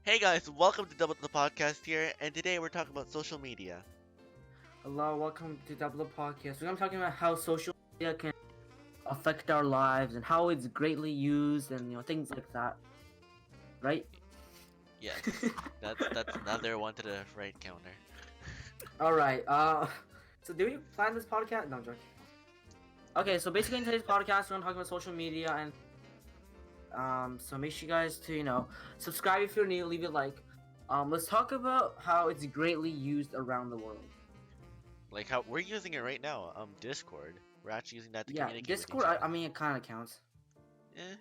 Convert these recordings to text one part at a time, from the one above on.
Hey guys, welcome to Double the Podcast here, and today we're talking about social media. Hello, welcome to Double Podcast. We're gonna be talking about how social media can affect our lives and how it's greatly used and things like that. Right? Yes, that's another one to the right counter. Alright, so do we plan this podcast? No, I'm joking. Okay, so basically in today's podcast we're gonna talk about social media and so make sure you guys to, subscribe if you're new, leave a like. Let's talk about how it's greatly used around the world. Like how we're using it right now, Discord. We're actually using that to Yeah, communicate with each Discord, other. I mean it kinda counts.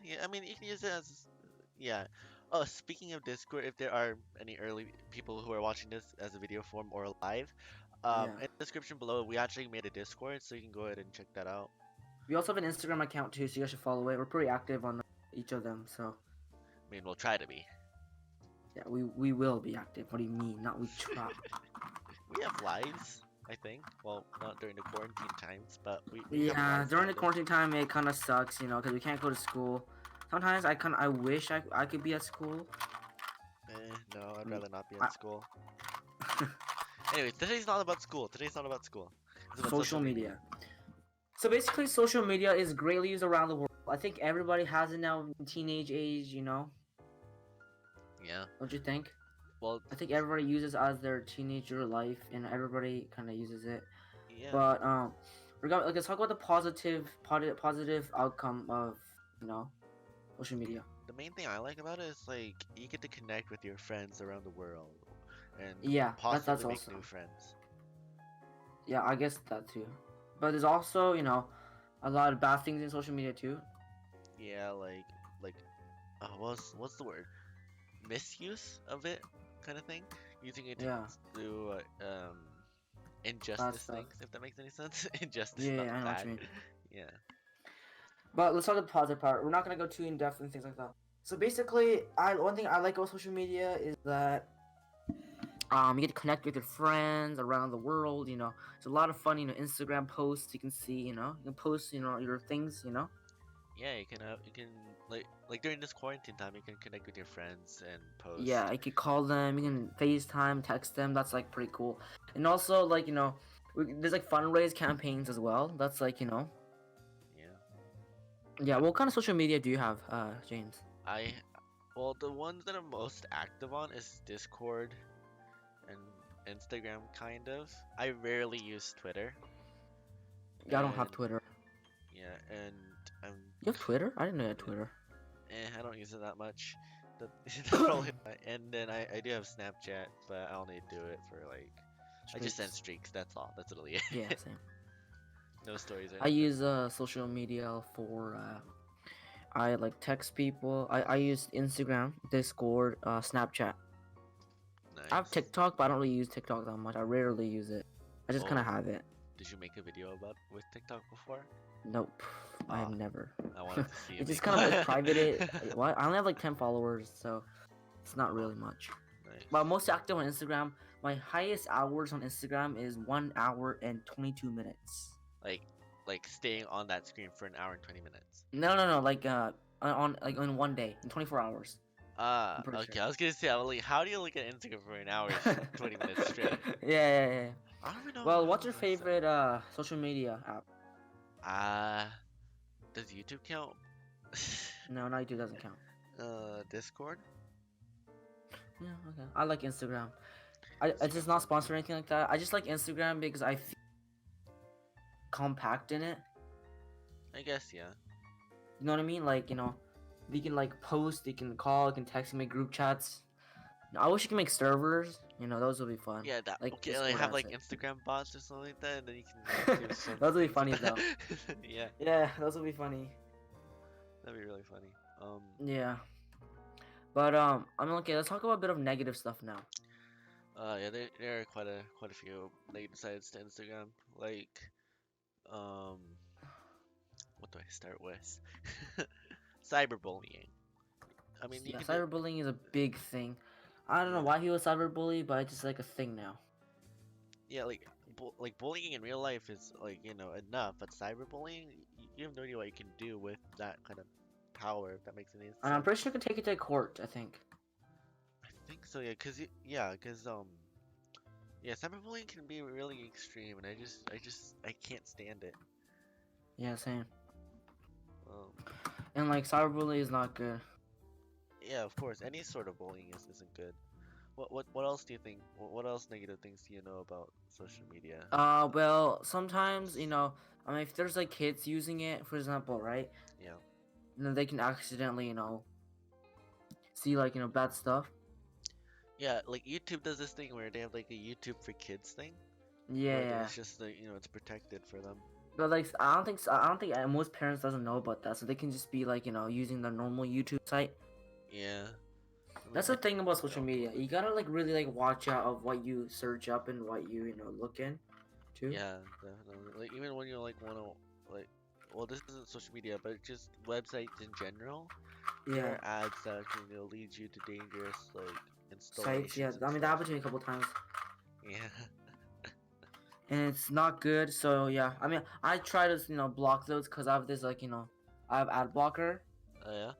Yeah, I mean you can use it as, yeah. Oh, speaking of Discord, if there are any early people who are watching this as a video form or live, Yeah. in the description below we actually made a Discord, so you can go ahead and check that out. We also have an Instagram account too, so you guys should follow it. We're pretty active on each of them, so I mean, we'll try to be. yeah, we will be active. What do you mean? Not we try. We have lives, I think. Well, not during the quarantine times, but we have Yeah, lives during kind the of. quarantine time, it kind of sucks, because we can't go to school. Sometimes I wish I could be at school. No, I'd Mm, rather not be in I- school. Anyways, today's not about school. Today's not about school. It's about social social media. media. So basically, social media is greatly used around the world. I think everybody has it now in teenage age. Yeah. Don't you think? Well, I think everybody uses it as their teenager life, and everybody kind of uses it. yeah. But let's talk about the positive outcome of social media. The main thing I like about it is like you get to connect with your friends around the world, and Yeah, that's possibly make also, new friends. yeah, I guess that too. But there's also a lot of bad things in social media too. Yeah, like, what's the word? Misuse of it, kind of thing. Using it to Yeah, do bad injustice stuff. things, if that makes any sense. Injustice, Yeah, not I know what bad. you mean. Yeah. But let's talk about the positive part. We're not gonna go too in depth and things like that. So basically, I one thing I like about social media is that you get to connect with your friends around the world. It's a lot of fun. Instagram posts you can see. You can post your things. Yeah, you can like during this quarantine time, you can connect with your friends and Yeah, post. I could call them. You can FaceTime, text them. That's like pretty cool. And also like there's like fundraise campaigns as well. That's like Yeah. yeah. What kind of social media do you have, James? I well, the ones that I'm most active on is Discord and Instagram, kind of. I rarely use Twitter, Yeah, I don't have and Twitter. yeah, and I'm You have Twitter? I didn't know you had Twitter. I don't use it that much. That's probably why. And then I do have Snapchat, but I only do it for like I just send Streaks. streaks. That's all. That's literally Yeah, it. same. No stories or I anything. use social media for I like text people. I use Instagram, Discord, Snapchat. I have Nice. TikTok, but I don't really use TikTok that much. I rarely use it. I just kind Oh, of have it. did you make a video about with TikTok before? Nope, I have Ah, never. I wanted to see you It's just make kind of one. like private. What? I only have like 10 followers, so it's not Oh, really much. But I'm nice. most active on Instagram. My highest hours on Instagram is 1 hour and 22 minutes. Like like staying on that screen for an hour and 20 minutes. No. Like on like in one day, in 24 hours. I'm Ah, pretty sure. okay. I was gonna say, I was like, how do you look at Instagram for an hour, 20 minutes straight? Yeah. I don't even know Well, how what's long your that's that. favorite social media app? Ah, does YouTube count? No, 92 doesn't count. Discord? Yeah, okay. I like Instagram. It's just Instagram's not fun too. sponsored or anything like that. I just like Instagram because I feel compact in it. I guess, yeah. You know what I mean? Like, we can like post, you can call, you can text, make group chats. I wish you could make servers. Those would be fun. Yeah, that Like okay. Like Discord have has like it. Instagram bots or something like that, and then you can like do fun Those would be things with funny that. though. Yeah, Yeah, those would be funny. that'd be really funny. Yeah. But I mean, okay, let's talk about a bit of negative stuff now. Yeah, there are quite a few negative sides to Instagram. Like, um, what do I start with? Cyberbullying. I mean, you Yeah, can do, cyberbullying is a big thing. I don't know yeah, why he was cyberbullied, but it's just like a thing now. yeah, like bullying in real life is like enough, but cyberbullying, you have no idea what you can do with that kind of power. If that makes any And I'm sense. pretty sure you can take it to court, I think. think so, yeah, yeah, cyberbullying can be really extreme, and I can't stand it. Yeah, same. Um, And like cyberbullying is not good. yeah, of course, any sort of bullying isn't good. What else do you think? What else negative things do you know about social media? Well, sometimes I mean, if there's like kids using it, for example, right? Yeah, Then they can accidentally, see like bad stuff. yeah, like YouTube does this thing where they have like a YouTube for kids thing, Yeah, where yeah. it's just like it's protected for them. But like, I don't think most parents doesn't know about that, so they can just be like, using the normal YouTube site. Yeah, I mean, That's the thing about yeah, social media. You gotta like really like watch out of what you search up and what you look in, too. yeah, definitely. Like even when you like wanna like, well, this isn't social media, but just websites in general. There Yeah, are ads that can lead you to dangerous like sites. Yeah, installations and I mean that stuff. happened to me a couple times, Yeah. and it's not good. So yeah, I mean I try to block those because I have this like I have ad blocker, Oh yeah.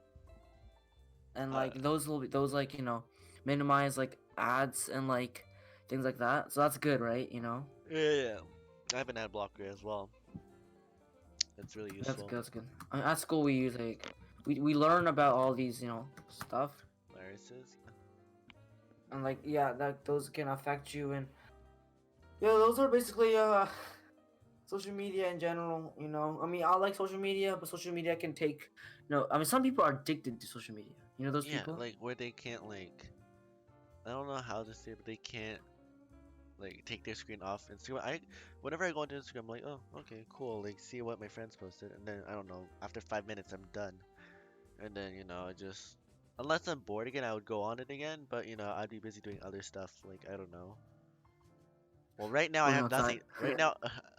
and Uh, like those will be those like minimize like ads and like things like that. So that's good, right? yeah. I have an ad blocker as well. It's really That's useful. good. That's good. I mean, at school we use like we learn about all these stuff, Viruses. and like yeah, that those can affect you, and yeah, those are basically social media in general. I mean, I like social media, but social media can take I mean, some people are addicted to social media. Those Yeah, people. like where they can't like, I don't know how to say it, but they can't like take their screen off Instagram. Whenever I go into Instagram, I'm like, oh, okay, cool. Like, see what my friends posted, and then I don't know. After 5 minutes, I'm done. And then I just, unless I'm bored again, I would go on it again. But I'd be busy doing other stuff. Like I don't know. Well, right now I Oh no, have it's not. nothing. Right now,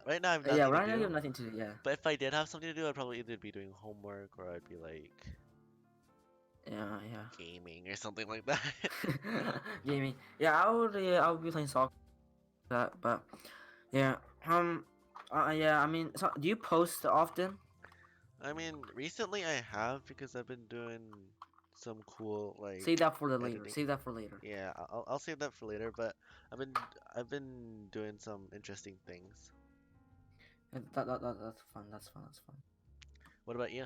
right now I have Yeah, nothing to right now you have do. nothing to do. Yeah, But if I did have something to do, I'd probably either be doing homework or I'd be like yeah, yeah. gaming or something like that. Gaming. Yeah, I would be playing soccer that, but yeah. Yeah. I mean, so, do you post often? I mean, recently I have because I've been doing some cool Save like that for the later. editing. Save that for later. Yeah, I'll save that for later. But I've been doing some interesting things. That's fun. That's fun. That's fun. What about you?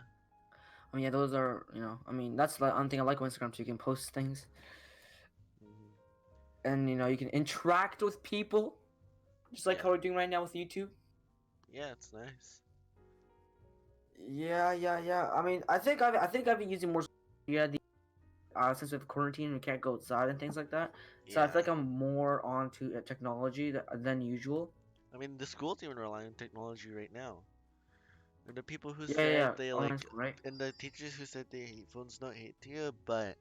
I mean, yeah, those are I mean, that's the one thing I like on Instagram. So you can post things, Hmm. and you can interact with people, just like Yeah, how we're doing right now with YouTube. yeah, it's nice. Yeah, yeah, yeah. I mean, I think I've been using more social media since we have quarantine and we can't go outside and things like that. So I feel Yeah, like I'm more onto technology than usual. I mean the schools even rely on technology right now. And the people who Yeah, yeah, said yeah. they Online like, school, right? and the teachers who said they hate phones, not hate to you, but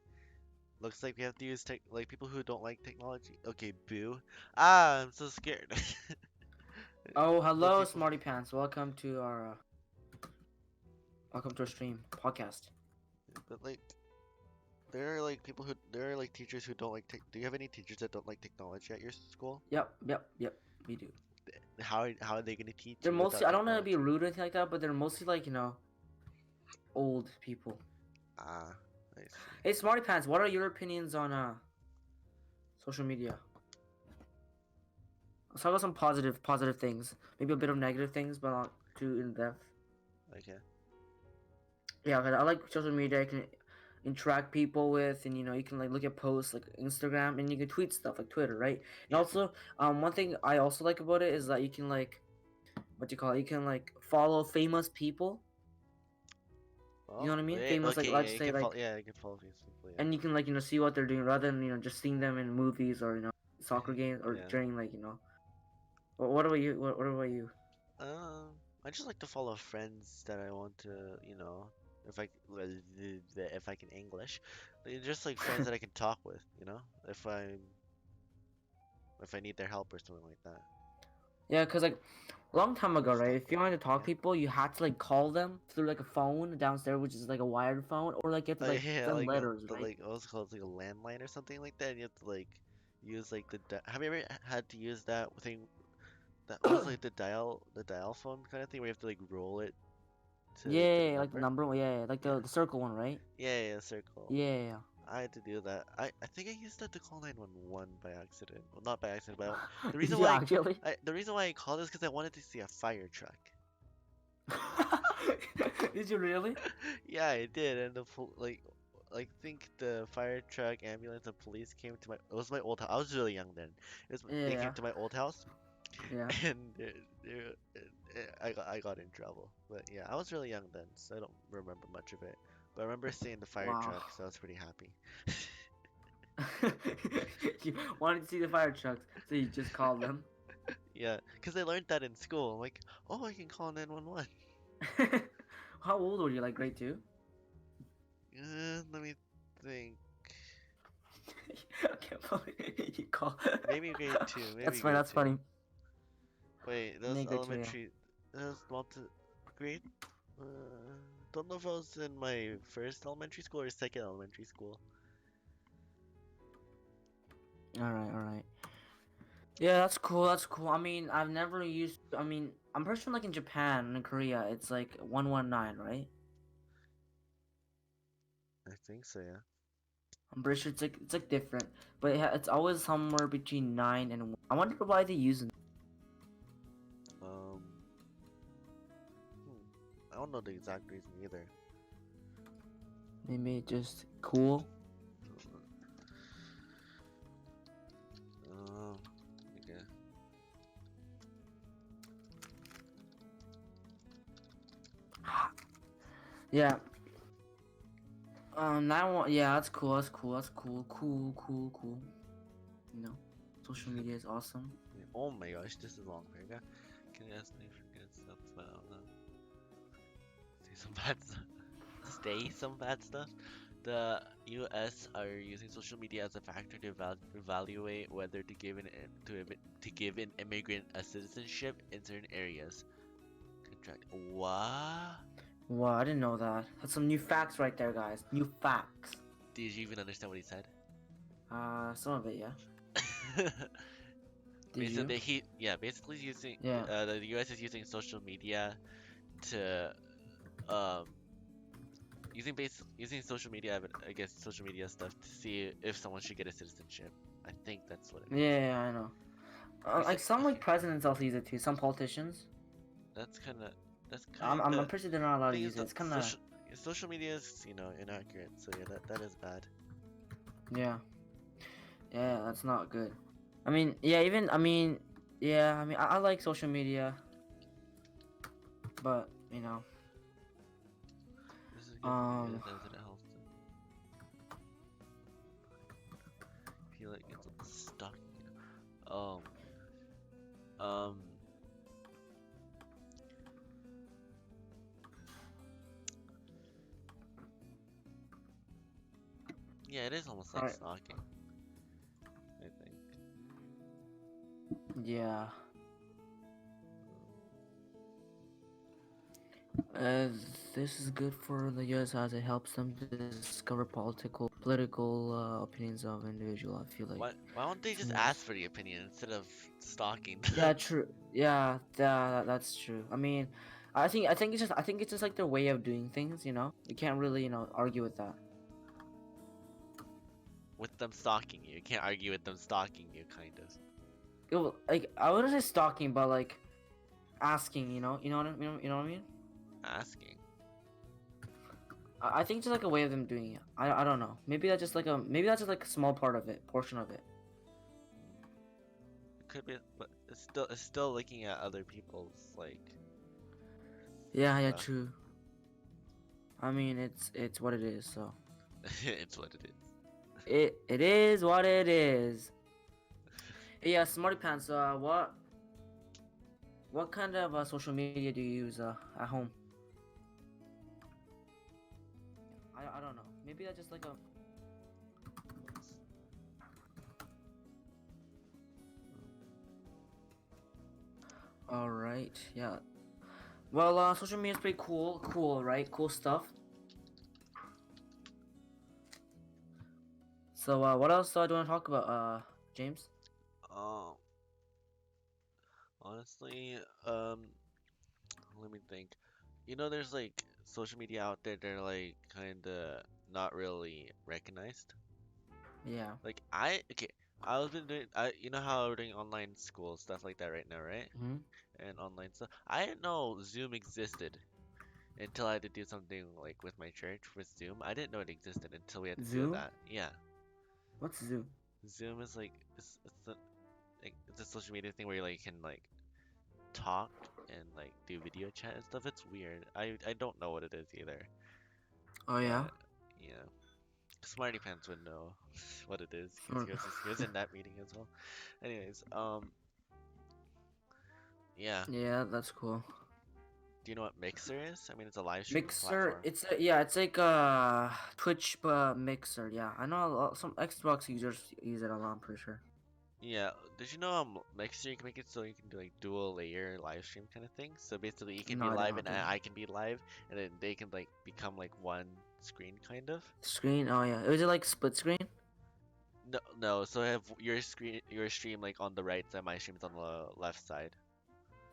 looks like we have to use tech, like people who don't like technology. Okay, boo. Ah, I'm so scared. Oh, The hello, people, Smarty Pants. Welcome to our stream podcast. but like, there are like teachers who don't like tech. Do you have any teachers that don't like technology at your school? Yep, yep, yep. We do. How are they gonna teach They're you mostly. without I don't want to be technology? rude or anything like that, but they're mostly like old people. Ah, I see. Hey, Smarty Pants. What are your opinions on social media? Let's talk about some positive things. Maybe a bit of negative things, but not too in depth. Okay. Yeah, 'cause I like social media. I can interact people with, and you can like look at posts like Instagram, and you can tweet stuff like Twitter, right? And Yeah. also, one thing I also like about it is that you can like, what do you call it? You can like follow famous people. You know Well, what I mean? yeah, Famous, like okay, yeah, let's you say can follow. like, Yeah, you can follow these people. and you can like see what they're doing rather than just seeing them in movies or soccer games or Yeah. during like What about you? What about you? I just like to follow friends that I want to, if I well, if I can English, like, just like friends that I can talk with, if I need their help or something like that. Yeah, cause like a long time ago, Just right? talk If with you wanted to them. talk Yeah. people, you had to like call them through like a phone downstairs, which is like a wired phone, or like you have to like Yeah, send like letters, the right? like what's it called, like a landline or something like that. And you have to like use like have you ever had to use that thing that was like the dial phone kind of thing where you have to like roll it to get a Yeah, like the number? number one, yeah, like Yeah. the circle one, right? Yeah, circle. Yeah, yeah, yeah. I had to do that. I think I used that to call 911 by accident. Well, not by accident, but Yeah, actually. the reason why I called is because I wanted to see a fire truck. Did you really? Yeah, I did, and like think the fire truck, ambulance, and police came to my. It was my old house. I was really young then. They came Yeah, to my old house, yeah. and I got in trouble. But yeah, I was really young then, so I don't remember much of it. But I remember seeing the fire Wow. truck, so I was pretty happy. You wanted to see the fire trucks, so you just called them. Yeah, because I learned that in school. I'm like, oh, I can call 911. How old were you? Like grade two? Let me think. I can't believe you call. Maybe grade two. That's Maybe funny. grade That's two. funny. Wait, that was Yeah, grade two. Yeah. elementary. That was multi grade. Uh, don't know if I was in my first elementary school or second elementary school. All right. All right. Yeah, that's cool. That's cool. I mean, I've never used. I mean, I'm pretty sure like in Japan and in Korea, it's like 119, right? I think so, yeah. I'm pretty sure it's like different, but it's always somewhere between 9 and 1. I wonder why they use it. Um, hmm. I don't know the exact reason either. Maybe just cool. Okay. Yeah. 911. Yeah, that's cool. That's cool. That's cool. Cool. Cool. Cool. You know, social media is awesome. Oh my gosh, this is long paragraph. Can you ask me for good stuff? But I don't know. Say some bad stuff. Stay some bad stuff. The U.S. are using social media as a factor to evaluate whether to give to give an immigrant a citizenship in certain areas. Contract. What? Wow, I didn't know that. That's some new facts right there, guys. New facts. Did you even understand what he said? Some of it, yeah. Did you? Basically, basically using Yeah. the U.S. is using social media to um using social media, I guess social media stuff to see if someone should get a citizenship. I think that's what it means. Yeah, I know. You said Like some like presidents also use it too. Some politicians. that's kind of that's I'm kind I'm of pretty sure they're not allowed to thing is use it. that It's kind of social media is inaccurate. So yeah, that is bad. yeah, yeah. That's not good. I mean, yeah. Even I mean, yeah. I mean, I like social media, but you know, This is good for you as it helps them. Feel like it's stuck. Um um yeah, it is almost like Alright. stalking, I think. yeah. Uh, this is good for the U.S. as it helps them to discover political opinions of individual. I feel like. Why don't they It's just more. ask for the opinion instead of stalking Yeah, them? true. Yeah, that's true. I mean, I think it's just like their way of doing things. You know, you can't really argue with that. With them stalking you. You can't argue with them stalking you, kind of. Like I wouldn't say stalking, but like asking. You know what I mean. You know what I mean. Asking. I think it's just like a way of them doing it. I don't know. Maybe that's just like a small part of it, portion of it. It could be, but it's still looking at other people's like Yeah, yeah, stuff. true. I mean, it's what it is. So It's what it is. it is what it is. Yeah, Smarty Pants. What kind of social media do you use at home? I don't know. Maybe that's just like a. All right. Yeah. Well, social media is pretty cool. Cool, right? Cool stuff. So, what else do you want to talk about, James? Um, honestly, let me think. There's like social media out there. They're like kind of not really recognized. Yeah. Like okay, I was been doing you know how we're doing online school stuff like that right now, right? Hmm. And online stuff. I didn't know Zoom existed until I had to do something like with my church with Zoom. I didn't know it existed until we had to do Zoom? that. Yeah, What's Zoom? Zoom is like it's a social media thing where you like can like talk and like do video chat and stuff. It's weird. I don't know what it is either, Oh yeah. but yeah. Smarty Pants would know what it is because Sure. he was in that meeting as well. Anyways, yeah. Yeah, that's cool. Do you know what Mixer is? I mean, it's a live streaming Mixer, platform. yeah, it's like Twitch but Mixer. Yeah, I know some Xbox users use it a lot. I'm pretty sure. Yeah. Did you know Mixer you can make it so you can do like dual layer live stream kind of thing? So basically, you can No, be I did live not and do that. I can be live, and then they can like become like one screen kind of. Screen. Oh yeah, is it like split screen? No, no. So I have your stream like on the right side, my stream's on the left side.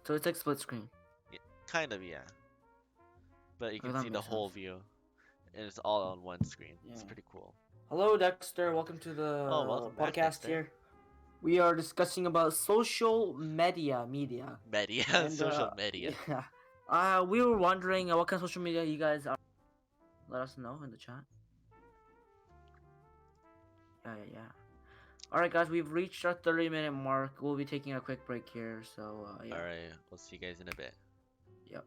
So it's like split screen. Yeah, kind of, yeah. But you Oh, can that see the makes whole sense. view, and it's all on one screen. Yeah. It's pretty cool. Hello, Dexter. Welcome to Oh, the welcome back, podcast Dexter. here. We are discussing about social media, Media, and social media. yeah. We were wondering what kind of social media you guys are. Let us know in the chat. Yeah. All right, guys, we've reached our 30-minute mark. We'll be taking a quick break here. So yeah. All right, we'll see you guys in a bit. Yep.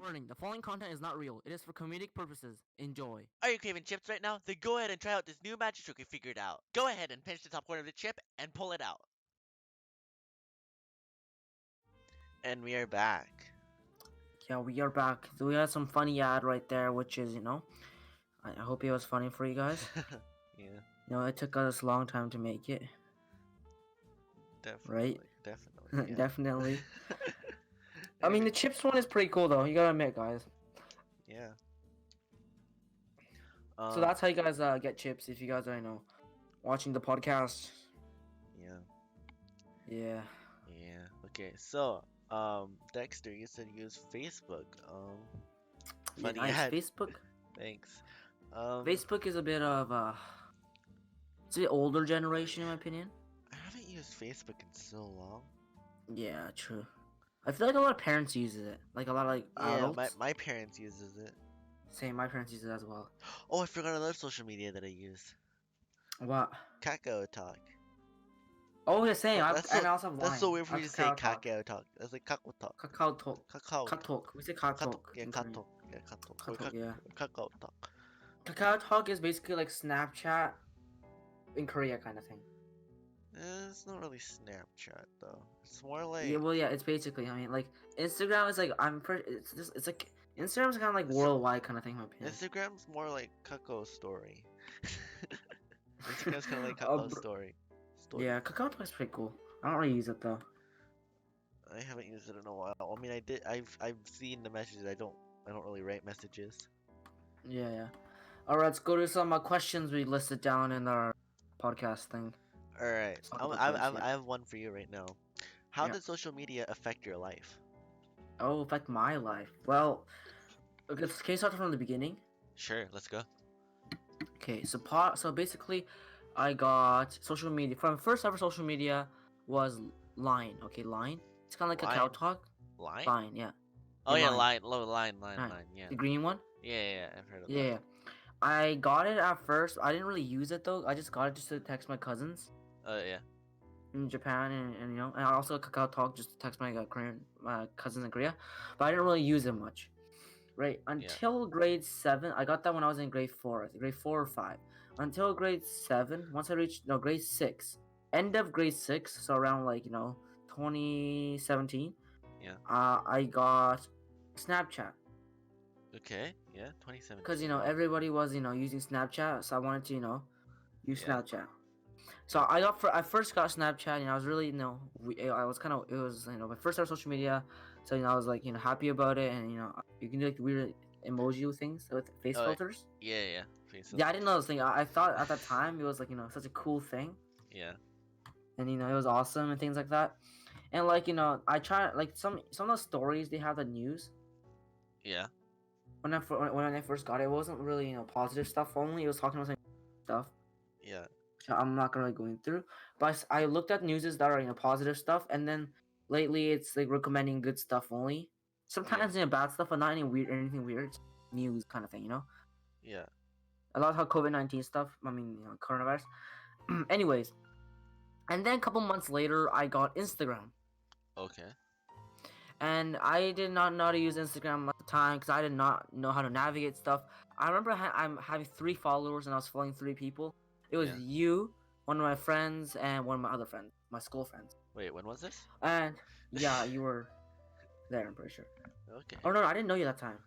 warning: the following content is not real. It is for comedic purposes. Enjoy. Are you craving chips right now? Then go ahead and try out this new magic trick we figured out. Go ahead and pinch the top corner of the chip and pull it out. And we are back. Yeah, we are back. So we had some funny ad right there, which is, I hope it was funny for you guys. Yeah, It took us a long time to make it. definitely. Right? Definitely. Yeah. Definitely. I mean, the chips one is pretty cool, though. You gotta admit, guys. Yeah. So that's how you guys get chips if you guys are, watching the podcast. Yeah. Yeah. Yeah. Okay. So, Dexter, you said you use Facebook. Funny Nice. ad. Facebook. Thanks. Facebook is a bit of it's the older generation, in my opinion. I haven't used Facebook in so long. Yeah, true. I feel like a lot of parents uses it. Like a lot of Yeah, adults. my parents uses it. Same, my parents use it as well. Oh, I forgot another social media that I use. What? Kakao Talk. Oh, yeah, same. That's I also have That's so Line. weird for I you have to say Kakao Talk. Kakao Talk. That's like Kakao Talk. Kakao Talk. Kakao Talk. Katalk. We say Katalk. Yeah, in Korean. Katalk. Yeah, Katalk. Or Katalk, yeah. Kakao Talk. Kakao Talk is basically like Snapchat in Korea kind of thing. It's not really Snapchat though. It's more like Yeah, well, yeah, it's basically. I mean, like Instagram is like it's like Instagram's kind of like worldwide kind of thing. In my opinion. Instagram's more like Kakao Story. Instagram's kind of like Oh, Kakao Story. Yeah, Kakao Talk is pretty cool. I don't really use it though. I haven't used it in a while. I mean, I did. I've seen the messages. I don't really write messages. Yeah. All right, let's go to some questions we listed down in our podcast thing. All right. Talk about those, yeah. I have one for you right now. How Yeah. did social media affect your life? Oh, affect my life. Well, okay, can you start from the beginning? Sure, let's go. Okay, so basically, I got social media. From first ever social media was Line. Okay, Line. It's kind of like Line? Kakao Talk. Line? Line, yeah. Oh yeah, Line. line. Line. Yeah. The green one. Yeah, I've heard of Yeah. that. I got it at first. I didn't really use it though. I just got it just to text my cousins Yeah. in Japan, and and I also Kakao Talk just to text my cousins in Korea, but I didn't really use it much. Right until grade 7, I got that when I was in grade 4, I think grade 4 or 5. Until grade 7, once I reached grade 6, end of grade 6, so around 2017. Yeah. I got Snapchat. Okay. Yeah. 2017. Because everybody was using Snapchat, so I wanted to use Snapchat. So I first got Snapchat, and I was really I was kind of, it was my first ever social media, so I was like happy about it, and you can do like weird emoji things with face filters. Yeah. Face Yeah, I didn't know this thing. I thought at that time it was like such a cool thing. Yeah. And it was awesome and things like that, and I tried like some of the stories they have the news. Yeah. When I first got it, it wasn't really positive stuff only. It was talking about some stuff. Yeah. I'm not gonna going through, but I looked at newses that are positive stuff, and then lately it's like recommending good stuff only. Sometimes bad stuff, but not anything weird. It's news kind of thing, Yeah. A lot of how COVID-19 stuff. I mean, coronavirus. Anyways, and then a couple months later, I got Instagram, Okay. and I did not know how to use Instagram at the time because I did not know how to navigate stuff. I remember I'm having 3 followers, and I was following 3 people. It was you, one of my friends, and one of my other friends, my school friends. Wait, when was this? And yeah, you were there, I'm pretty sure. Okay. Oh no, I didn't know you that time.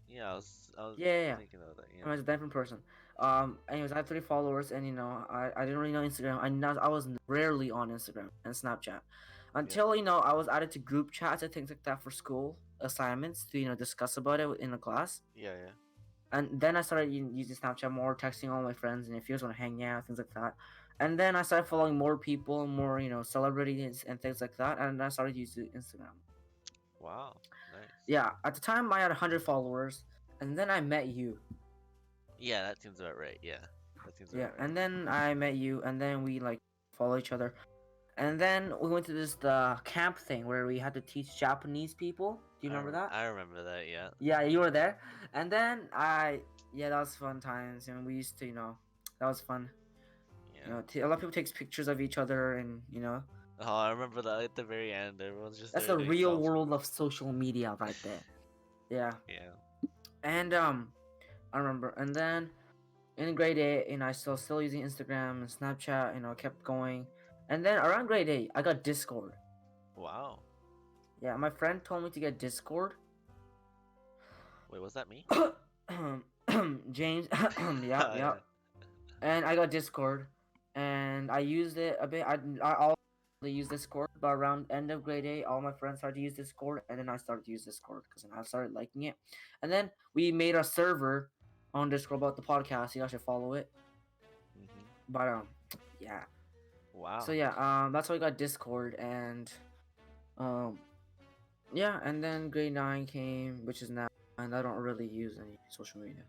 Yeah, I was Yeah. thinking of that. I was a different person. Anyways, I had 3 followers, and I didn't really know Instagram. I was rarely on Instagram and Snapchat until I was added to group chats and things like that for school assignments to discuss about it in the class. Yeah. And then I started using Snapchat more, texting all my friends, and if you guys want to hang out, things like that. And then I started following more people, more celebrities and things like that, and I started using Instagram. Wow, nice. Yeah, at the time I had 100 followers, and then I met you. Yeah, that seems about right. Yeah, that seems about right. And then I met you, and then we follow each other, and then we went to the camp thing where we had to teach Japanese people. Do you remember that? I remember that. Yeah. Yeah, you were there, and then that was fun times, and we used to that was fun. Yeah. A lot of people takes pictures of each other, and Oh, I remember that at the very end. Everyone's just. That's the real world of social media right there. Yeah, Yeah. and I remember, and then in grade eight, I still using Instagram and Snapchat. Kept going, and then around grade eight, I got Discord. Wow. Yeah, my friend told me to get Discord. Wait, was that me? James, yeah, yeah, Yeah. and I got Discord, and I used it a bit. I also used Discord, but around end of grade eight, all my friends started to use Discord, and then I started to use Discord because I started liking it, and then we made a server on Discord about the podcast. You guys should follow it. Hmm. But yeah. So Wow. yeah, that's why I got Discord, and um, yeah, and then grade nine came, which is now, and I don't really use any social media.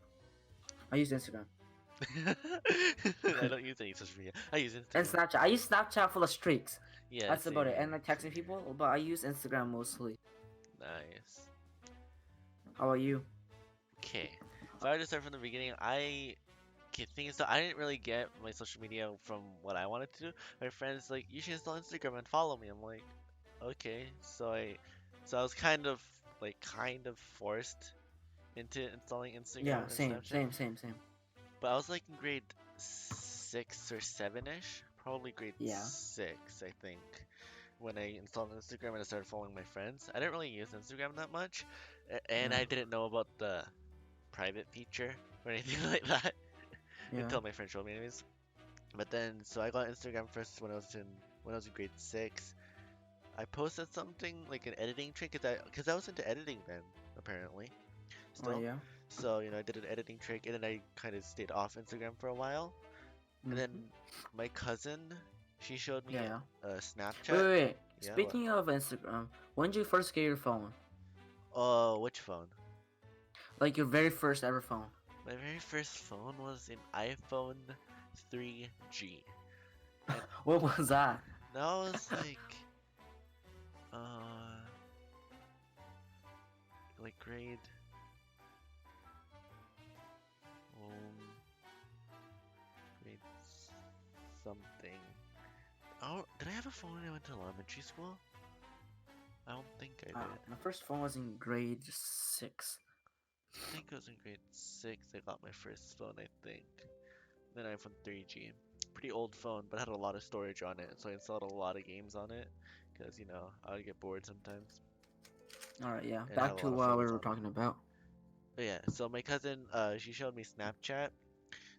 I use Instagram I don't use any social media. I use and Instagram. Snapchat. I use Snapchat for the streaks. Yeah, That's about same it, and here. like Same texting here. people. But I use Instagram mostly. Nice. How about you? Okay. If I were to start from the beginning, things so I didn't really get my social media from what I wanted to do. My friends like, you should install Instagram and follow me. I'm like, okay. So I was kind of forced into installing Yeah, Instagram and same, Snapchat. same, same, same. But I was like in grade 6 or 7-ish, probably grade Yeah, 6, I think, when I installed Instagram and I started following my friends. I didn't really use Instagram that much, and yeah, I didn't know about the private feature or anything like that yeah. until my friend showed me, anyways. But then, so I got Instagram first when I was in grade 6. I posted something like an editing trick, cause I was into editing then, apparently, Oh still. yeah. So, I did an editing trick, and then I kind of stayed off Instagram for a while. And then Hmm. my cousin, she showed Yeah, me yeah. a Wait, Snapchat. wait, wait. Yeah, what? Speaking of Instagram, when did you first get your phone? Oh, which phone? Like your very first ever phone? My very first phone was an iPhone 3G. And What was that? that was uh, like um, grade something. Oh, did I have a phone when I went to elementary school? I don't think I did. My first phone was in grade six. I think it was in grade 6 I got my first phone, I think. Then iPhone 3G. Pretty old phone, but had a lot of storage on it, so I installed a lot of games on it. Because, I would get bored sometimes. All right, yeah. And it had Back a to lot of what we photos were on it. talking about. But yeah, so my cousin, she showed me Snapchat.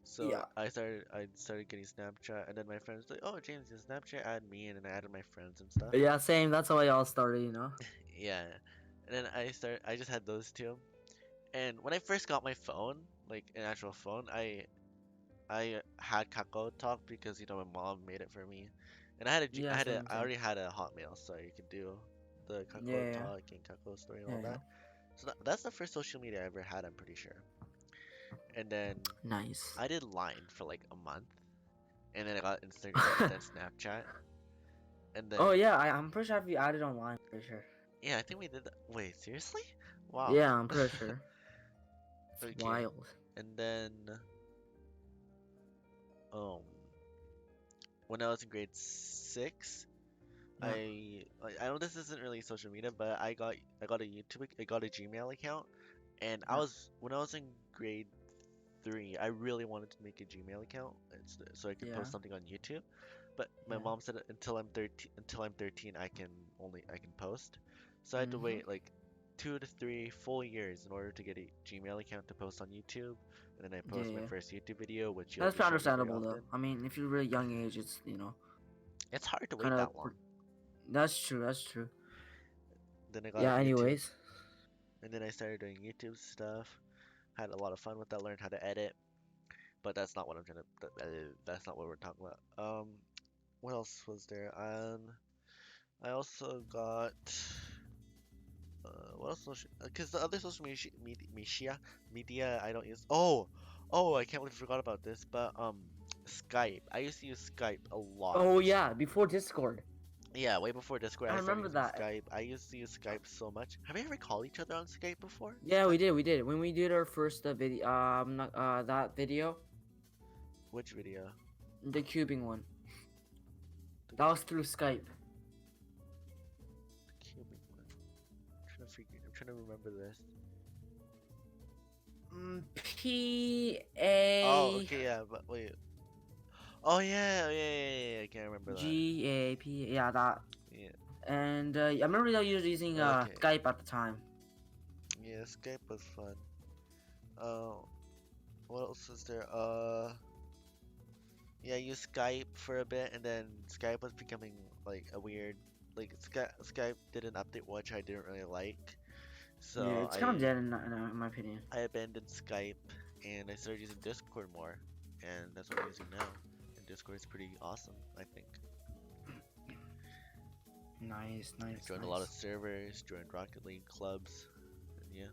So Yeah. I started getting Snapchat, and then my friends like, oh, James, you Snapchat, add me, and then I added my friends and stuff. Yeah, same. That's how I all started. Yeah. And then I just had those two. And when I first got my phone, like an actual phone, I had Kakao Talk because my mom made it for me, and Yeah, same, I same. already had a Hotmail, so you could do the Yeah, Kakao yeah, Talk and Kakao Story and yeah, all yeah. that. So that's the first social media I ever had, I'm pretty sure. And then Nice. I did Line for like a month, and then I got Instagram and then Snapchat, and then Oh yeah, I'm pretty sure if you added online, for sure. yeah, I think we did that. Wait, seriously? Wow. Yeah, I'm pretty sure. It's Okay, wild. and then um when I was in grade 6. Yeah, I know this isn't really social media, but I got a I got a Gmail account, and yeah, when I was in grade 3, I really wanted to make a Gmail account, so I could yeah, post something on YouTube. But my yeah. mom said until I'm 13 I can post. So I had to Mhm. wait like 2 to 3 full years in order to get a Gmail account to post on YouTube, and then I Yeah, post my yeah. first YouTube video, which you'll That's be pretty seeing me very understandable though. often. I mean, if you're really young age, it's It's hard to kind wait of. that long. That's true. That's true. Then I got Yeah. a YouTube, Anyways. and then I started doing YouTube stuff. Had a lot of fun with that. Learned how to edit, but that's not what I'm trying to. That's not what we're talking about. What else was there? I also got. What else? Because the other social media I don't use. Oh, I can't believe I forgot about this. But Skype. I used to use Skype a lot. Oh yeah, before Discord. Yeah, way before Discord, I I started remember using that. Skype. I used to use Skype so much. Have you ever called each other on Skype before? Yeah, we did. We did. When we did our first video, not, that video, Which video? the cubing one. The, That was through Skype. the cubic one. I'm trying to remember this. P Oh, A okay, yeah, but wait. Oh yeah, I can't remember that. G A P. Yeah, that. Yeah. And I remember that you were using Okay. Skype at the time. Yeah, Skype was fun. Uh, what else is there? Yeah, I used Skype for a bit, and then Skype was becoming like a weird, like Skype did an update which I didn't really like, Yeah, so it's kind of dead in my opinion. I abandoned Skype and I started using Discord more, and that's what I'm using now. And Discord is pretty awesome, I think. Nice, I nice, joined a lot of nice. servers, joined Rocket League clubs, and yeah.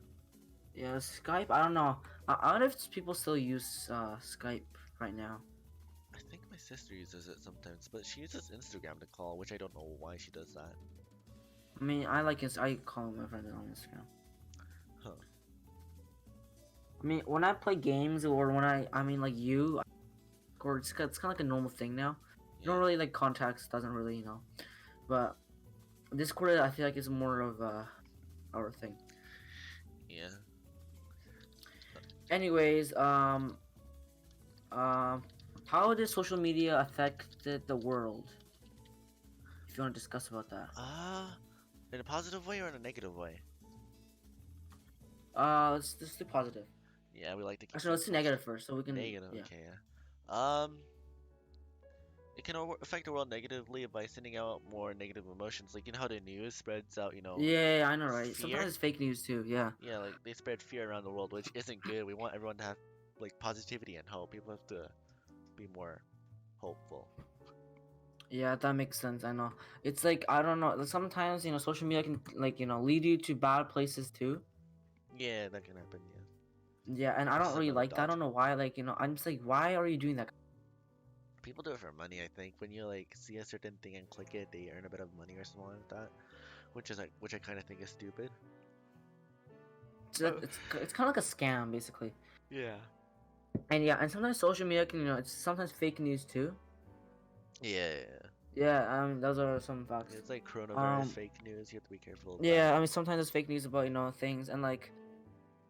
Yeah, Skype. I don't know. I don't know if people still use Skype right now. I think my sister uses it sometimes, but she uses Instagram to call, which I don't know why she does that. I mean, I like it. I call my friends on Instagram. Huh. I mean, when I play games or when I mean, like you, or it's kind of like a normal thing now. You Yeah. don't really like contacts. Doesn't really, But Discord, I feel like it's more of our thing. Yeah. Anyways, how did social media affected the world? If you want to discuss about that. In a positive way or in a negative way? Let's do positive. Yeah, we like to keep Actually, things let's do positive. negative first, so we can. Negative, Yeah. okay, yeah. It can affect the world negatively by sending out more negative emotions. Like, you know how the news spreads out, Yeah, I know, right? fear? Sometimes it's fake news too. Yeah. Yeah, like they spread fear around the world, which isn't good. We want everyone to have like positivity and hope. People have to be more hopeful. Yeah, that makes sense. I know. It's like I don't know. Sometimes social media can lead you to bad places too. Yeah, that can happen, yeah. Yeah, and I Just don't really sometimes like that. I dodge don't it. know why. I'm just like, why are you doing that? People do it for money, I think. When you like see a certain thing and click it, they earn a bit of money or something like that, which I kind of think is stupid. It's kind of like a scam basically. Yeah. And yeah, and sometimes social media can it's sometimes fake news too. Yeah. Yeah, those are some facts. It's like coronavirus Um, fake news. You have to be careful of yeah, that. I mean sometimes there's fake news about things and like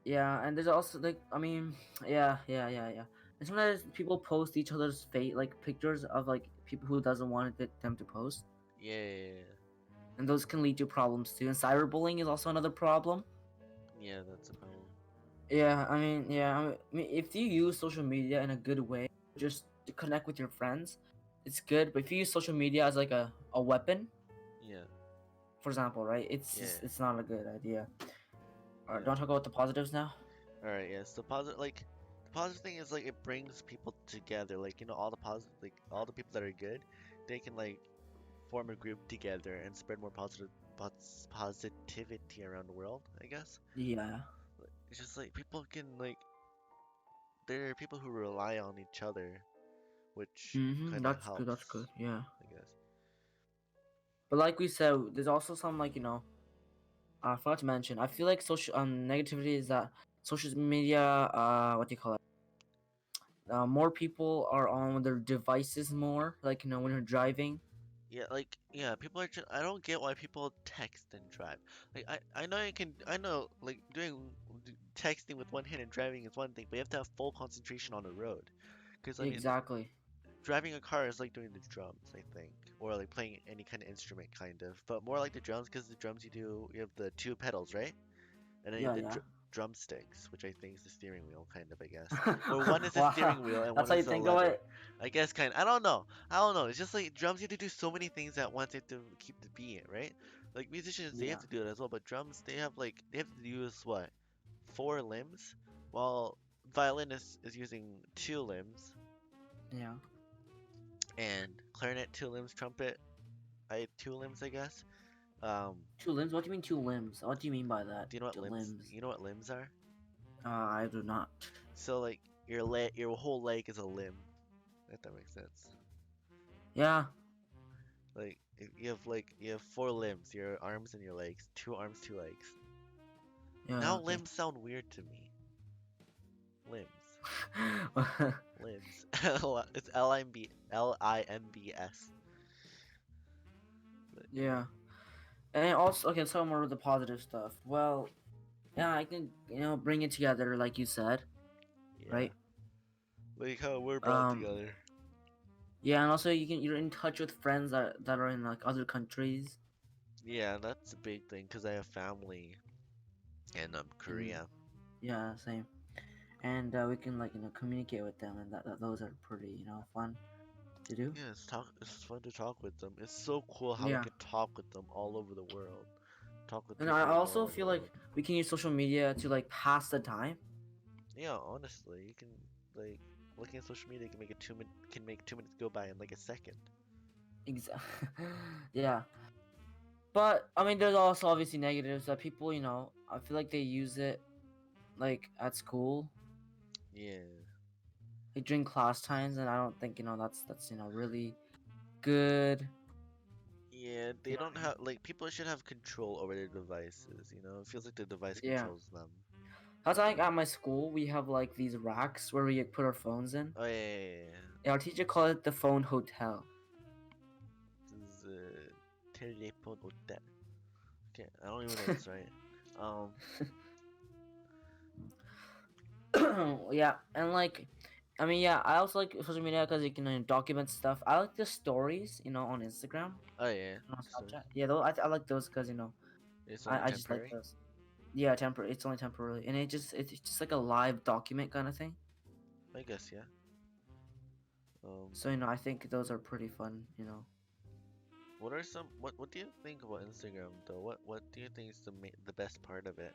yeah, and there's also like I mean yeah. And sometimes people post each other's fate like pictures of like people who doesn't want them to post, Yeah. and those can lead to problems too. And cyberbullying is also another problem. Yeah, that's a problem. Yeah, I mean, if you use social media in a good way, just to connect with your friends, it's good. But if you use social media as like a weapon, Yeah. for example, right? Yeah. It's not a good idea. Alright, Yeah. don't talk about the positives now. All right. Yeah. So positive, like, the positive thing is like it brings people together. Like, all the positive, like all the people that are good, they can like form a group together and spread more positivity around the world, I guess. Yeah. It's just like people can like there are people who rely on each other, which kind of That's good. That's good. helps, Yeah. I guess. But like we said, there's also some I forgot to mention. I feel like social negativity is that social media. What do you call it? More people are on their devices more. Like when you're driving. Yeah, like yeah, people are just, I don't get why people text and drive. Like I know you can I know like texting with one hand and driving is one thing, but you have to have full concentration on the road. Because I mean, Exactly. driving a car is like doing the drums, I think, or like playing any kind of instrument, kind of, but more like the drums because the drums you have the two pedals, right? And then you have Yeah. the Yeah. drumsticks, which I think is the steering wheel, kind of, I guess. Or one is the Wow. steering wheel and That's one how you is the think of lever. it. I guess kind of. I don't know. I don't know. It's just like drums. You have to do so many things at once. You have to keep the beat, right? Like musicians, they Yeah. have to do it as well. But drums, they have to use what, four limbs, while violin is using two limbs, Yeah. and clarinet two limbs, trumpet I two limbs, I guess. Um, Two limbs? What do you mean two limbs? What do you mean by that? do you know what Two limbs? limbs. You know what limbs are? I do not. So like your whole leg is a limb. If that makes sense. Yeah. Like if you have four limbs, your arms and your legs, two arms, two legs. Yeah. Now Okay. limbs sound weird to me. Limbs, limbs. It's Limbs. But yeah, Yeah. And also, okay, let's talk more of the positive stuff. Well, Yeah, I can bring it together like you said, Yeah, right? like how we're brought Um, together. yeah, and also you're in touch with friends that are in like other countries. Yeah, that's a big thing because I have family in And Korea. yeah, same. And we can like communicate with them, and those are pretty fun to do. Yeah, it's fun to talk with them. It's so cool how we Yeah, can talk with them all over the world. Talk with and I people all also over the feel like world. we can use social media to like pass the time. Yeah, honestly, you can like looking at social media can make 2 minutes go by in like a second. Exactly. Yeah, but I mean, there's also obviously negatives that people, I feel like they use it like at school, Yeah. like during class times, and I don't think that's really good. Yeah, You they know don't what I mean? have like people should have control over their devices, you know? It feels like the device Yeah. controls them. That's like at my school we have like these racks where we put our phones in. Oh yeah. Yeah, our teacher called it the phone hotel. This is Téléphone Hotel. Okay, I don't even know if it's right. Um, Yeah, and like, I mean, yeah, I also like social media because you can document stuff. I like the stories, on Instagram, oh yeah, and on so Snapchat. Yeah, though I like those because it's only I just like temporary. those. Yeah, temporary. It's only temporarily, and it's just like a live document kind of thing. I guess yeah. Um, So I think those are pretty fun. what are some what do you think about Instagram though? What do you think is the best part of it?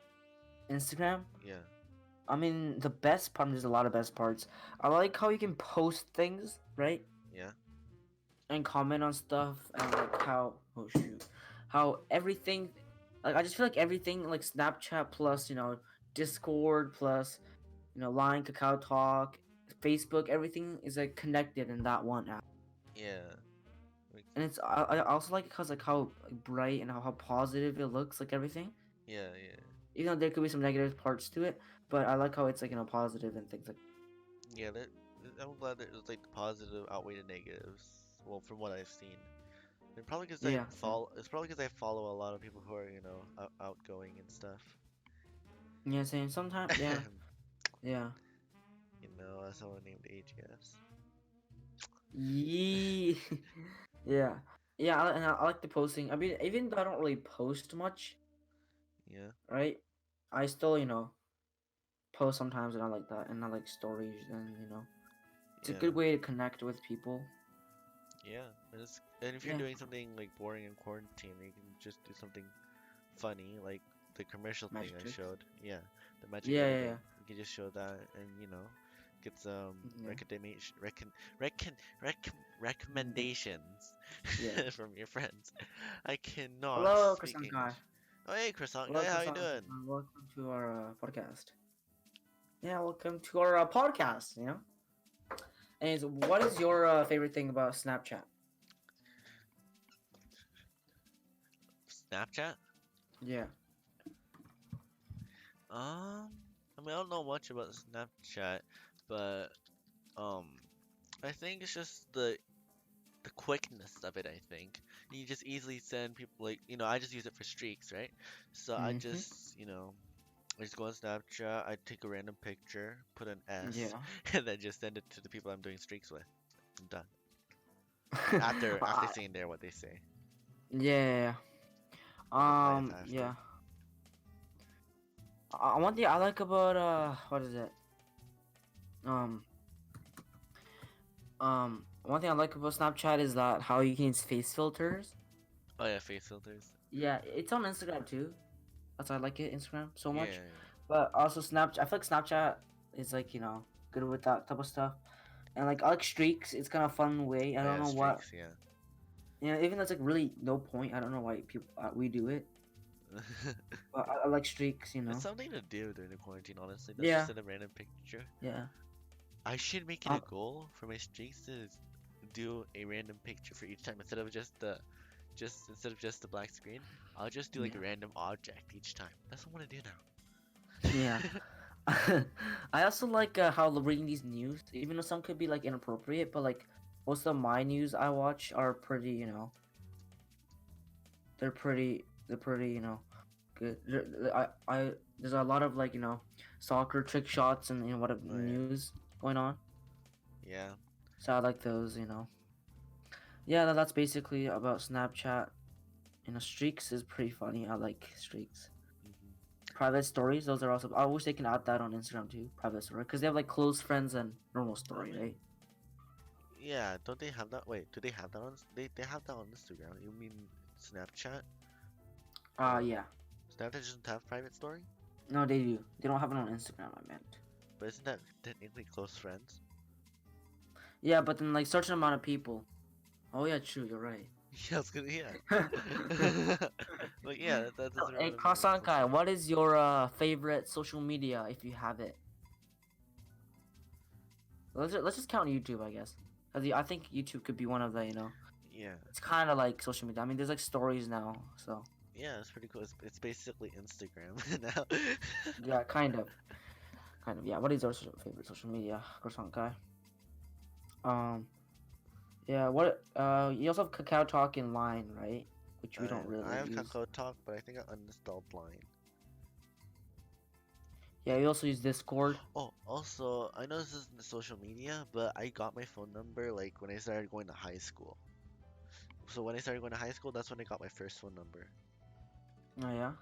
Instagram. Yeah, I mean, the best part. There's a lot of best parts. I like how you can post things, right? yeah, And comment on stuff and like how oh shoot how everything like I just feel like everything like Snapchat plus Discord plus Line, Kakao Talk, Facebook, everything is like connected in that one app. yeah, like, And I also like it because like how like, bright and how positive it looks, like everything, yeah, yeah, even though there could be some negative parts to it, but I like how it's like positive and things like yeah. I'm glad that it's like the positive outweigh the negatives. Well, from what I've seen. And probably because yeah, same. it's probably because I follow a lot of people who are, outgoing and stuff. Yeah, same sometimes, yeah, yeah. Someone named AGS. Yee. Yeah. Yeah, and I like the posting. I mean, even though I don't really post much, Yeah, right? I still, post sometimes, and I like that, and I like stories, and it's a yeah, good way to connect with people. yeah. And if you're Yeah, doing something like boring in quarantine, you can just do something funny, like the commercial thing magic I tricks. showed. Yeah, the magic Yeah, editing. yeah, You can just show that, and get some yeah, recommendation, recommendations yeah. from your friends. I cannot Hello, speak croissant guy. English. Oh hey, croissant Hello, guy, how you croissant. doing? Welcome to our podcast. Yeah, welcome to our podcast. And what is your favorite thing about Snapchat? Snapchat? Yeah. I mean, I don't know much about Snapchat, but um, I think it's just the quickness of it. I think you just easily send people like I just use it for streaks, right? So Mm-hmm. I just go on Snapchat, I take a random picture, put an S, Yeah. and then just send it to the people I'm doing streaks with. I'm done. After uh, seeing there what they say, yeah. reply faster. Yeah. One thing I like about what is it? Um, one thing I like about Snapchat is that how you can use face filters. Oh yeah, face filters. Yeah, it's on Instagram too. That's why I like it Instagram so much. Yeah, But also Snapchat, I feel like Snapchat is like good with that type of stuff. And like I like streaks. It's kind of fun way. I oh don't yeah, know what. streaks. Yeah. Even though it's like really no point. I don't know why people we do it. But I like streaks. It's something to do during the quarantine, honestly. Don't just Yeah. send a random picture. Yeah. I should make it a Um, goal for my streaks to do a random picture for each time instead of just the black screen. I'll just do like a yeah. random object each time. That's what I want to do Yeah. now. I also like how reading these news, even though some could be like inappropriate, but like most of my news I watch are pretty, they're pretty, good. There's a lot of like soccer trick shots and what Oh yeah. news going on. Yeah. So I like those. Yeah, that's basically about Snapchat. Streaks is pretty funny. I like streaks. Hmm. Private stories, those are also. I wish they can add that on Instagram too. Private story, because they have like close friends and normal I story, mean, right? yeah. Don't they have that? Wait, do they have that on? They have that on Instagram. You mean Snapchat? Or Yeah. Snapchat doesn't have private story? No, they do. They don't have it on Instagram. I meant. But isn't that technically close friends? Yeah, but then like certain amount of people. Oh yeah, true. You're right. Yeah, I was gonna, yeah. Like yeah, that So, doesn't hey, really make Croissant close guy, friends. what is your favorite social media if you have it? Let's just count YouTube, I guess. 'Cause I think YouTube could be one of the. Yeah, It's kind of like social media. I mean, there's like stories now, so yeah, it's pretty cool. It's basically Instagram now. yeah, kind of. Yeah. What is your favorite social media, Croissant guy? Um, yeah. What? You also have Kakao Talk in Line, right? Which we don't I really have use. Kakao Talk, but I think I uninstalled Line. Yeah, you also use Discord. Oh, also, I know this isn't social media, but I got my phone number like when I started going to high school. So when I started going to high school, that's when I got my first phone number. Oh yeah.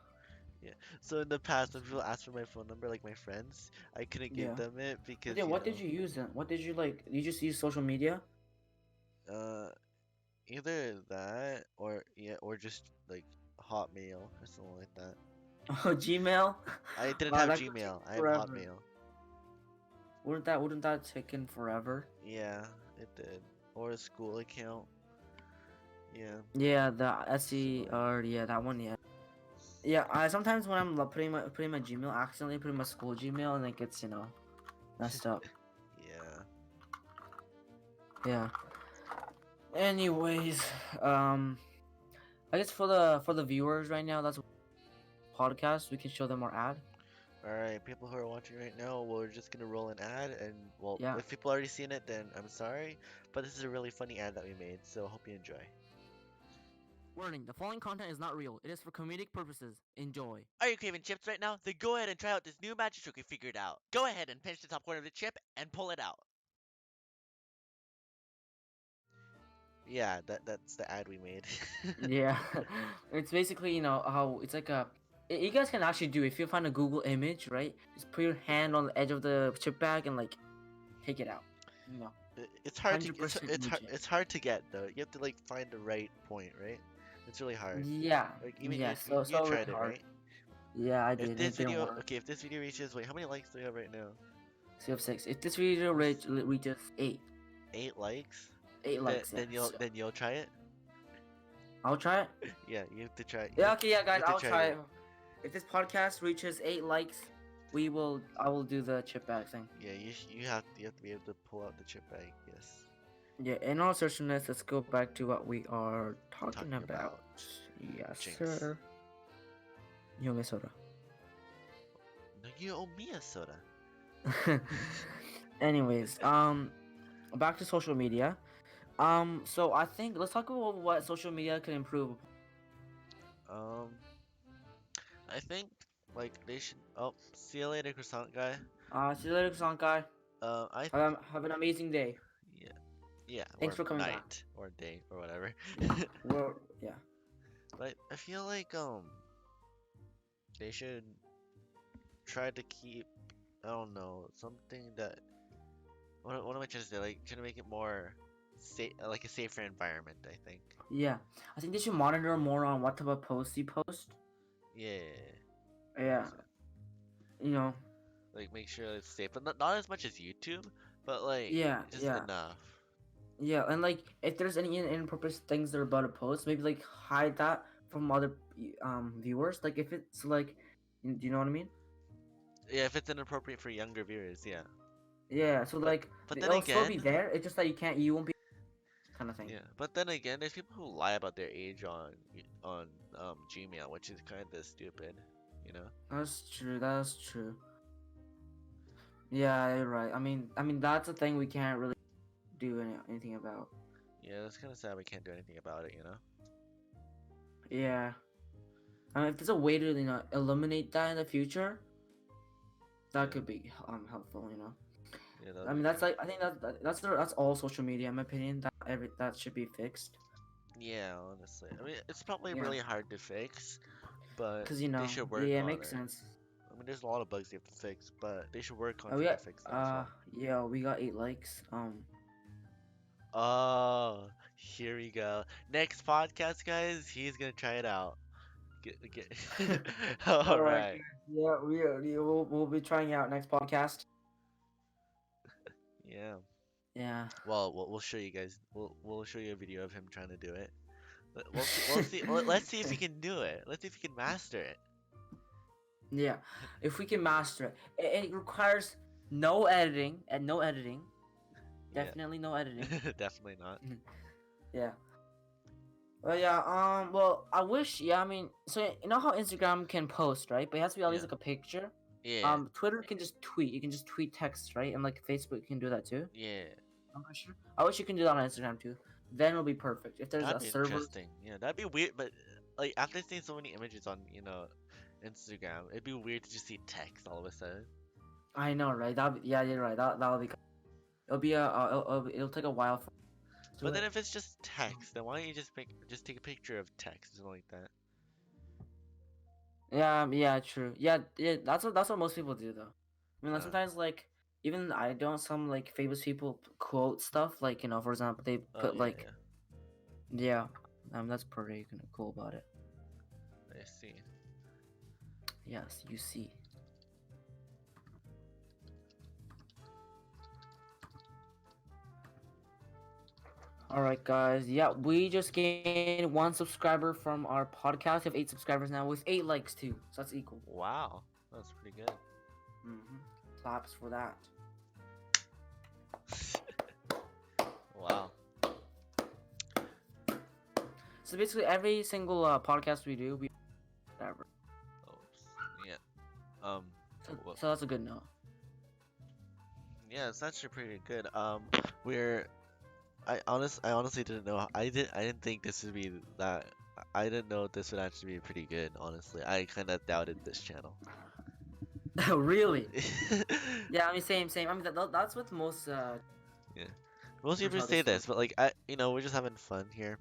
Yeah. So in the past, when people asked for my phone number, like my friends, I couldn't give Yeah. them it But because, yeah, what did you use then? What did you like? You just use social media? uh, either that or yeah, or just like Hotmail or something like that. Oh, Gmail. I didn't Wow, have that could take Gmail. I have forever. Hotmail. Wouldn't that taken forever? Yeah, it did. Or a school account. Yeah, Yeah, the it's SE annoying. or yeah, that one. Yeah. Yeah, I sometimes when I'm putting my Gmail, I accidentally put in my school Gmail and it gets messed up. Yeah. Yeah. Anyways, um, I guess for the viewers right now, that's podcast. We can show them our ad. Alright, people who are watching right now, we're just gonna roll an ad, and well, Yeah. if people already seen it, then I'm sorry, but this is a really funny ad that we made, so hope you enjoy. Warning: the following content is not real. It is for comedic purposes. Enjoy. Are you craving chips right now? Then go ahead and try out this new magic trick we figured out. Go ahead and pinch the top corner of the chip and pull it out. Yeah, that's the ad we made. Yeah, it's basically how it's like you guys can actually do if you find a Google image, right? Just put your hand on the edge of the chip bag and like take it out. It's hard to 100% legit. it's hard to get though. You have to like find the right point, right? It's really hard. Yeah, Like even yeah. you So really tried it, hard. right? Yeah, I If did. And this it didn't video, work. okay, if this video reaches, wait, how many likes do we have right now? So you have 6. If this video reaches 8, 8 likes? 8 likes, yeah. So Then you'll try it? I'll try it. Yeah, you have to try. Yeah, okay, yeah, You guys, have to I'll try it. it. If this podcast reaches 8 likes, I will do the chip bag thing. Yeah, you have to be able to pull out the chip bag. Yes. Yeah, in all seriousness, let's go back to what we are talking Talking about. about Yes, Jinx. sir. Yume soda. No, you owe me a soda. Anyways, back to social media. So I think let's talk about what social media can improve. Um, I think like they should. Oh, see you later, croissant guy. See you later, Sankai. I Have an amazing day. yeah yeah Thanks or for coming back. night or day or whatever. Yeah. But I feel like they should try to keep, I don't know, something that, what am I trying to say? Like trying to make it more safe, like a safer environment, I think. Yeah. I think they should monitor more on what type of posts you post. Yeah. Yeah. You know. Like make sure it's safe, but not as much as YouTube, but like Yeah. just Yeah. enough. Yeah, and like if there's any inappropriate things they're about to post, maybe like hide that from other viewers. Like if it's like, do you know what I mean? Yeah, if it's inappropriate for younger viewers, yeah. Yeah, so But like but then it'll still be again, there. It's just that you won't be kind of thing. yeah. But then again, there's people who lie about their age on Gmail, which is kind of stupid, you know? That's true. That's true. Yeah, you're right. I mean that's a thing we can't really do anything about. Yeah, that's kind of sad we can't do anything about it, you know? Yeah. If there's a way to eliminate that in the future, that Yeah. could be helpful. Yeah, I mean, that's like I think that's all social media in my opinion. That should be fixed. Yeah, honestly. I mean, it's probably Yeah. really hard to fix, but Cause they should work yeah, it on makes it. sense. I mean, there's a lot of bugs they have to fix, but they should work on Oh, we trying to got fix that as well. yeah, we got 8 likes. Oh, here we go. Next podcast, guys, he's gonna try it out. Get. All Alright, right. yeah, we'll be trying out next podcast. Yeah. Yeah. Well, we'll show you guys. We'll show you a video of him trying to do it. We'll see. We'll see. Let's see if he can do it. Let's see if he can master it. Yeah, if we can master it, it requires no editing and no editing. Yeah. Definitely no editing. Definitely not. Yeah. Well, yeah. Well, I wish. Yeah, I mean, so you know how Instagram can post, right? But it has to be at least Yeah. like a picture. Yeah. Twitter can just tweet. You can just tweet text, right? And like Facebook can do that too. Yeah. I'm pretty sure. I wish you can do that on Instagram too. Then it'll be perfect. If there's That'd a be server. interesting. Yeah, that'd be weird. But like after seeing so many images on Instagram, it'd be weird to just see text all of a sudden. I know, right? Yeah, you're right. That'll be. It'll be it'll take a while for. But then if it's just text, then why don't you just take a picture of text or something like that? Yeah, true. Yeah, that's what most people do though. I mean, like, Uh. sometimes like even I don't some like famous people quote stuff like for example they Oh, put yeah, like yeah. that's pretty kind of cool about it. I see. Yes, you see. All right, guys. Yeah, we just gained 1 subscriber from our podcast. We have 8 subscribers now with 8 likes too, so that's equal. Wow, that's pretty good. Claps for that. Wow. So basically, every single podcast we do, we whatever. Oops. Yeah. Well, So that's a good note. yeah, it's actually pretty good. We're I honestly didn't know. I didn't think this would be that. I didn't know this would actually be pretty good. Honestly, I kind of doubted this channel. Really? Yeah, I mean, same. I mean, that's what most Most people how say this this, but like we're just having fun here,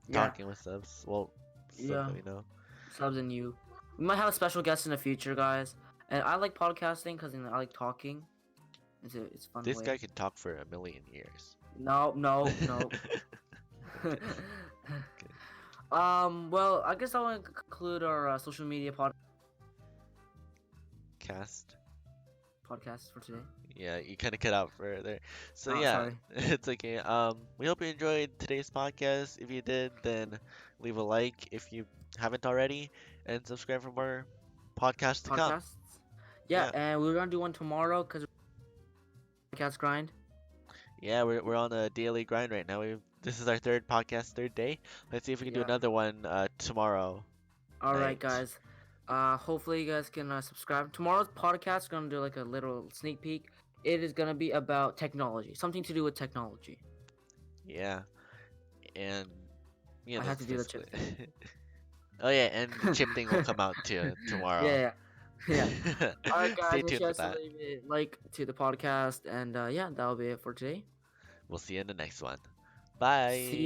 yeah, talking with subs. Well, stuff Yeah. that we know. subs and you. We might have a special guest in the future, guys. And I like podcasting because I like talking. It's fun. This way. guy could talk for a million years. No. Well, I guess I want to conclude our social media Cast. podcast for today. Yeah, you kind of cut out further. So Oh, yeah, sorry. it's okay. We hope you enjoyed today's podcast. If you did, then leave a like if you haven't already, and subscribe for more podcasts to come. Podcasts. Yeah, and we're gonna do one tomorrow because podcast grind. Yeah, we're on a daily grind right now. This is our third podcast, third day. Let's see if we can do Yeah. another one tomorrow. All right, Night. guys. Hopefully you guys can subscribe. Tomorrow's podcast is gonna do like a little sneak peek. It is gonna be about technology, something to do with technology. Yeah, and yeah, I have to do the that's chip basically- Oh yeah, and the chip thing will come out too tomorrow. Yeah. All right, guys. Stay Make tuned sure for that. to leave a like to the podcast, and yeah, that'll be it for today. We'll see you in the next one. Bye. See ya.